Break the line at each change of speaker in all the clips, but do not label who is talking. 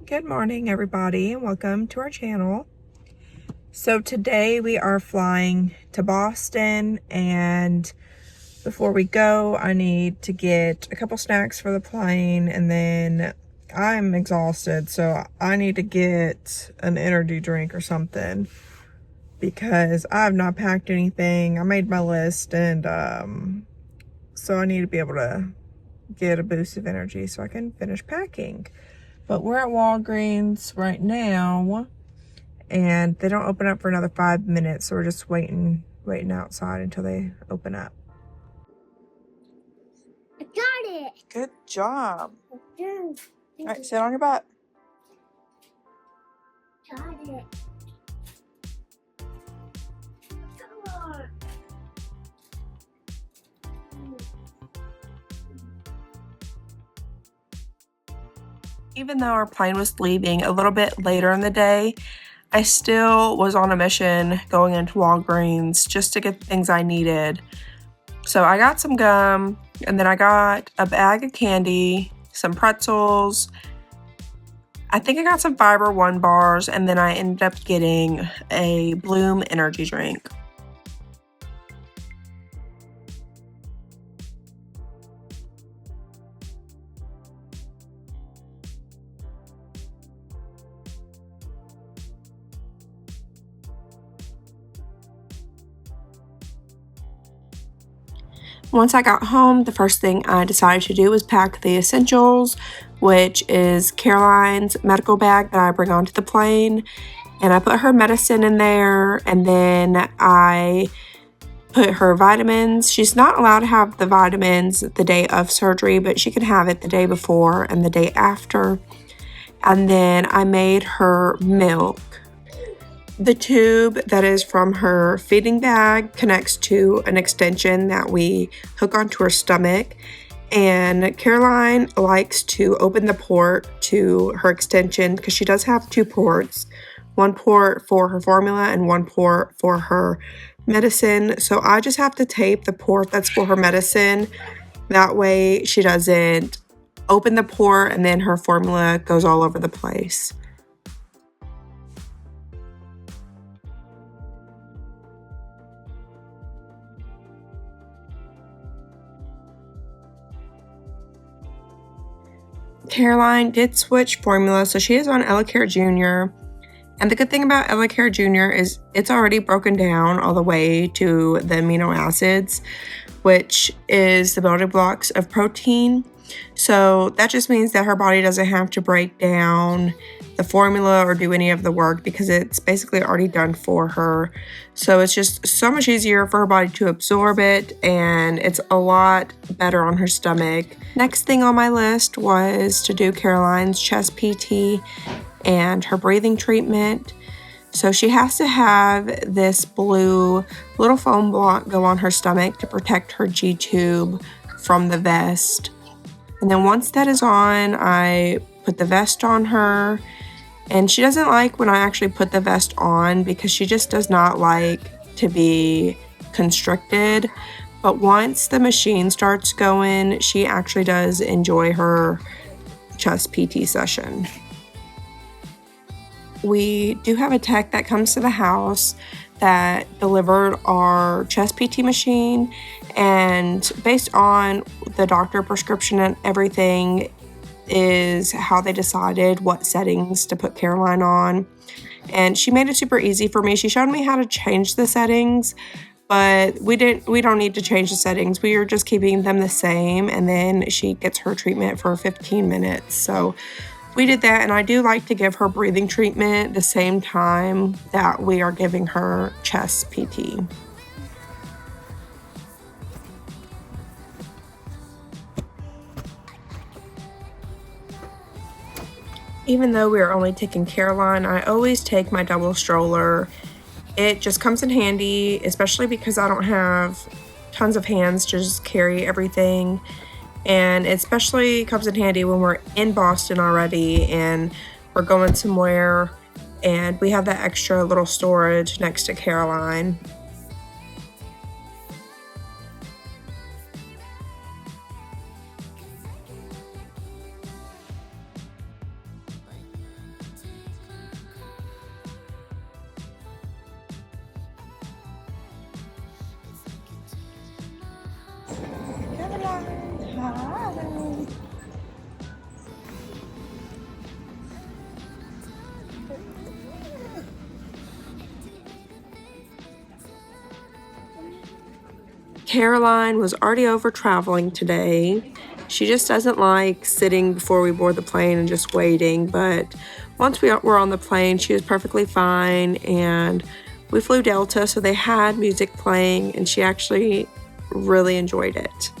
Good morning, everybody, and welcome to our channel. So today we are flying to Boston, and before we go, I need to get a couple snacks for the plane, and then I'm exhausted, so I need to get an energy drink or something because I've not packed anything. I made my list, and so I need to be able to get a boost of energy so I can finish packing. But we're at Walgreens right now, and they don't open up for another 5 minutes, so we're just waiting outside until they open up.
I got it.
Good job.
All
Right, sit on your butt.
Got it. Come on.
Even though our plane was leaving a little bit later in the day, I still was on a mission going into Walgreens just to get the things I needed. So I got some gum, and then I got a bag of candy, some pretzels. I think I got some Fiber One bars, and then I ended up getting a Bloom energy drink. Once I got home, the first thing I decided to do was pack the essentials, which is Karoline's medical bag that I bring onto the plane. And I put her medicine in there, and then I put her vitamins. She's not allowed to have the vitamins the day of surgery, but she can have it the day before and the day after. And then I made her milk. The tube that is from her feeding bag connects to an extension that we hook onto her stomach, and Karoline likes to open the port to her extension because she does have two ports, one port for her formula and one port for her medicine. So I just have to tape the port that's for her medicine. That way she doesn't open the port and then her formula goes all over the place. Karoline did switch formula, so she is on EleCare Jr. And the good thing about EleCare Jr. is it's already broken down all the way to the amino acids, which is the building blocks of protein. So that just means that her body doesn't have to break down the formula or do any of the work because it's basically already done for her. So it's just so much easier for her body to absorb it, and it's a lot better on her stomach. Next thing on my list was to do Karoline's chest PT and her breathing treatment. So she has to have this blue little foam block go on her stomach to protect her G-tube from the vest. And then once that is on, I put the vest on her. And she doesn't like when I actually put the vest on because she just does not like to be constricted. But once the machine starts going, she actually does enjoy her chest PT session. We do have a tech that comes to the house that delivered our chest PT machine, and based on the doctor prescription and everything is how they decided what settings to put Karoline on. And she made it super easy for me. She showed me how to change the settings, but we don't need to change the settings. We are just keeping them the same, and then she gets her treatment for 15 minutes. So we did that, and I do like to give her breathing treatment the same time that we are giving her chest PT. Even though we are only taking Karoline, I always take my double stroller. It just comes in handy, especially because I don't have tons of hands to just carry everything. And it especially comes in handy when we're in Boston already and we're going somewhere and we have that extra little storage next to Karoline. Karoline was already over traveling today. She just doesn't like sitting before we board the plane and just waiting, but once we were on the plane, she was perfectly fine, and we flew Delta, so they had music playing, and she actually really enjoyed it.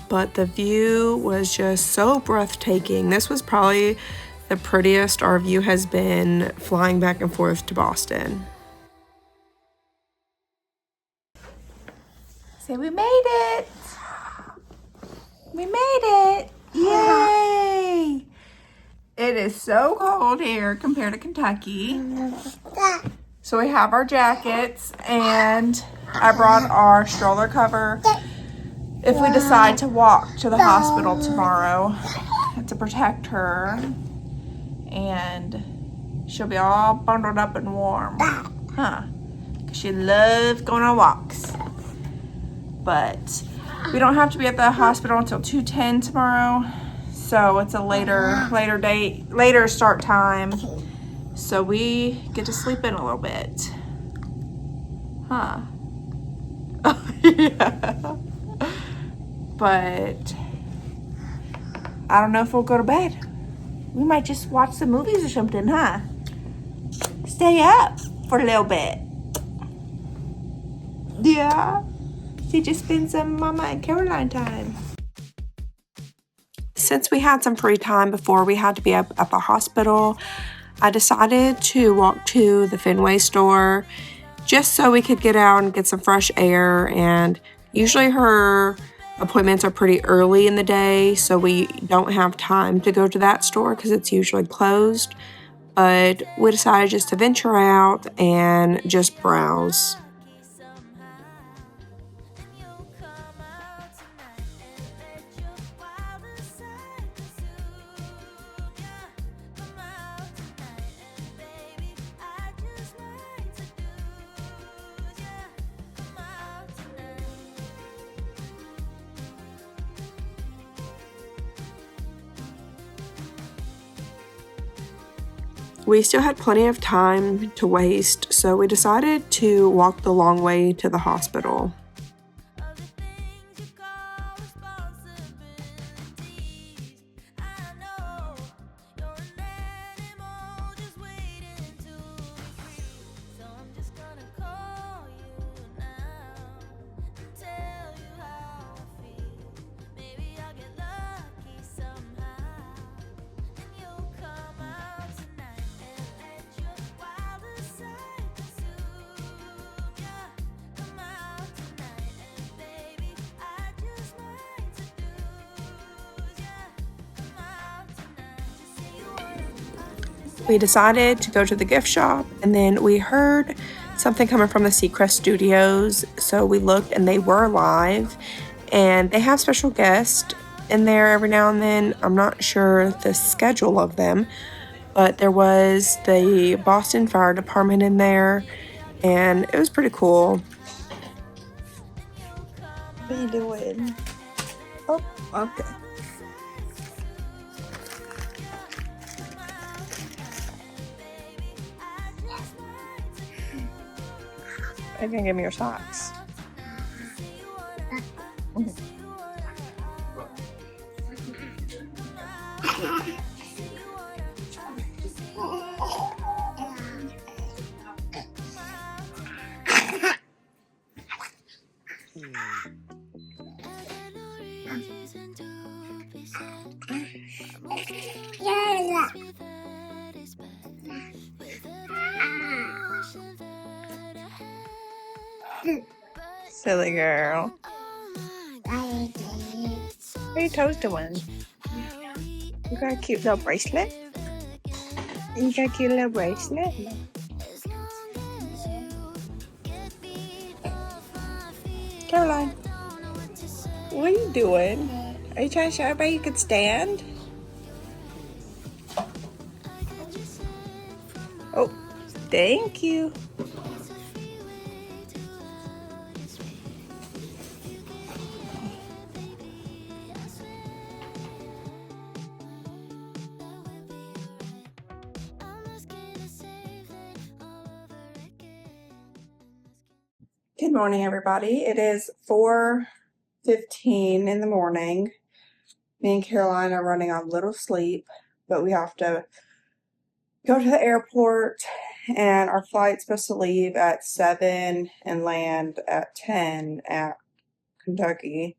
But the view was just so breathtaking. This was probably the prettiest our view has been flying back and forth to Boston.
Say we made it! We made it! Yay! It is so cold here compared to Kentucky. So we have our jackets, and I brought our stroller cover if we decide to walk to the hospital tomorrow to protect her, and she'll be all bundled up and warm, huh? Because she loves going on walks. But we don't have to be at the hospital until 2:10 tomorrow, so it's a later start time, so we get to sleep in a little bit, huh? Yeah. But I don't know if we'll go to bed. We might just watch some movies or something, huh? Stay up for a little bit. Yeah. See, just spend some Mama and Karoline time.
Since we had some free time before we had to be up at the hospital, I decided to walk to the Fenway store just so we could get out and get some fresh air. And usually her appointments are pretty early in the day, so we don't have time to go to that store because it's usually closed. But we decided just to venture out and just browse. We still had plenty of time to waste, so we decided to walk the long way to the hospital. We decided to go to the gift shop, and then we heard something coming from the Seacrest Studios, so we looked and they were live, and they have special guests in there every now and then. I'm not sure the schedule of them, but there was the Boston Fire Department in there, and it was pretty cool.
What are you doing? Oh, okay. You can give me your socks. Silly girl. What are your toes doing? You got a cute little bracelet? You got a cute little bracelet? Karoline, what are you doing? Are you trying to show everybody you could stand? Oh, Thank you. Good morning, everybody. It is 4:15 in the morning. Me and Karoline are running on little sleep, but we have to go to the airport, and our flight's supposed to leave at 7 and land at 10 at Kentucky.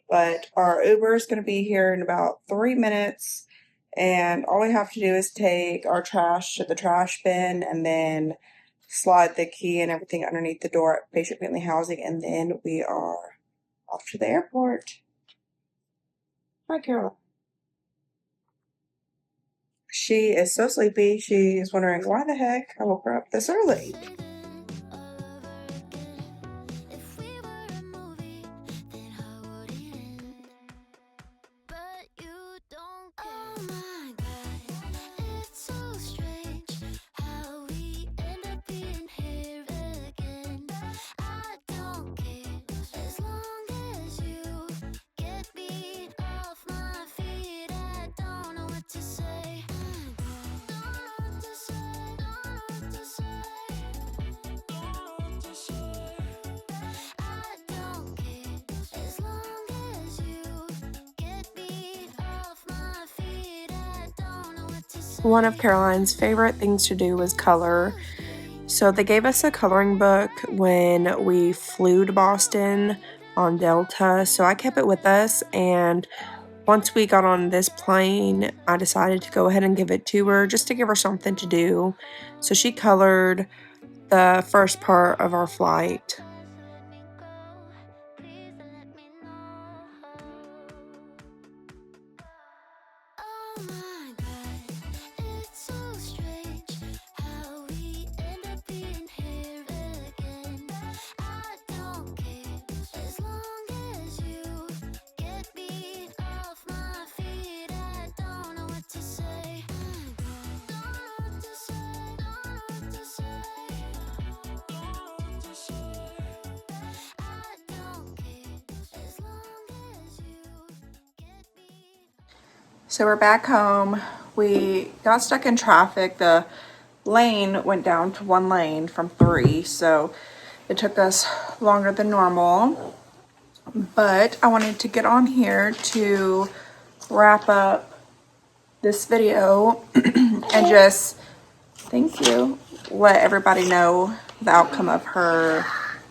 But our Uber is going to be here in about 3 minutes, and all we have to do is take our trash to the trash bin and then slide the key and everything underneath the door at patient-friendly housing, and then we are off to the airport. Hi, Carol. She is so sleepy. She is wondering why the heck I woke her up this early. One of Karoline's favorite things to do was color. So they gave us a coloring book when we flew to Boston on Delta. So I kept it with us, and once we got on this plane, I decided to go ahead and give it to her just to give her something to do. So she colored the first part of our flight. So we're back home. We got stuck in traffic. The lane went down to 1 lane from 3, so it took us longer than normal. But I wanted to get on here to wrap up this video and just, thank you, let everybody know the outcome of her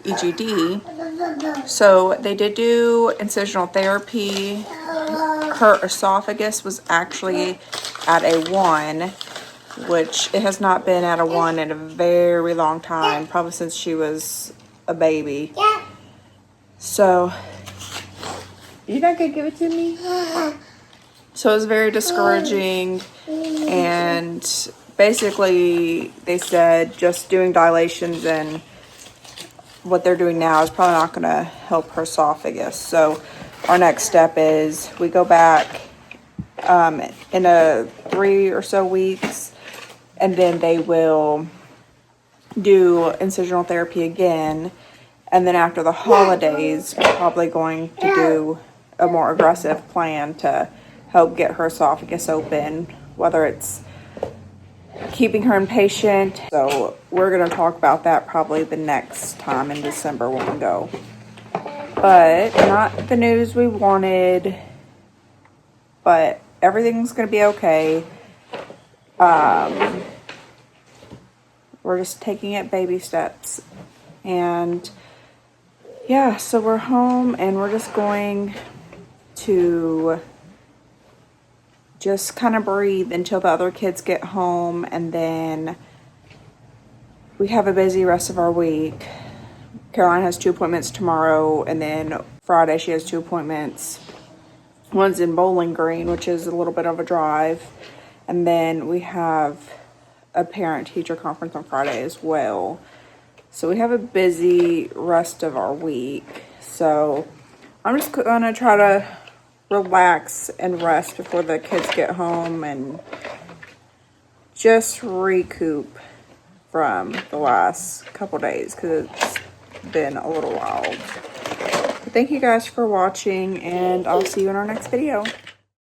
EGD. So they did do incisional therapy. Her esophagus was actually at a 1, which it has not been at a 1 in a very long time, probably since she was a baby. So, you're not gonna give it to me? So it was very discouraging, and basically they said just doing dilations and what they're doing now is probably not gonna help her esophagus. So our next step is we go back in a 3 or so weeks, and then they will do incisional therapy again. And then after the holidays, we're probably going to do a more aggressive plan to help get her esophagus open, whether it's keeping her inpatient. So we're going to talk about that probably the next time in December when we go. But not the news we wanted, but everything's going to be okay. We're just taking it baby steps. And yeah, so we're home, and we're just going to just kind of breathe until the other kids get home, and then we have a busy rest of our week. Karoline has 2 appointments tomorrow, and then Friday she has 2 appointments. One's in Bowling Green, which is a little bit of a drive, and then we have a parent-teacher conference on Friday as well. So we have a busy rest of our week. So I'm just gonna try to relax and rest before the kids get home and just recoup from the last couple days because it's been a little wild. But thank you guys for watching, and I'll see you in our next video.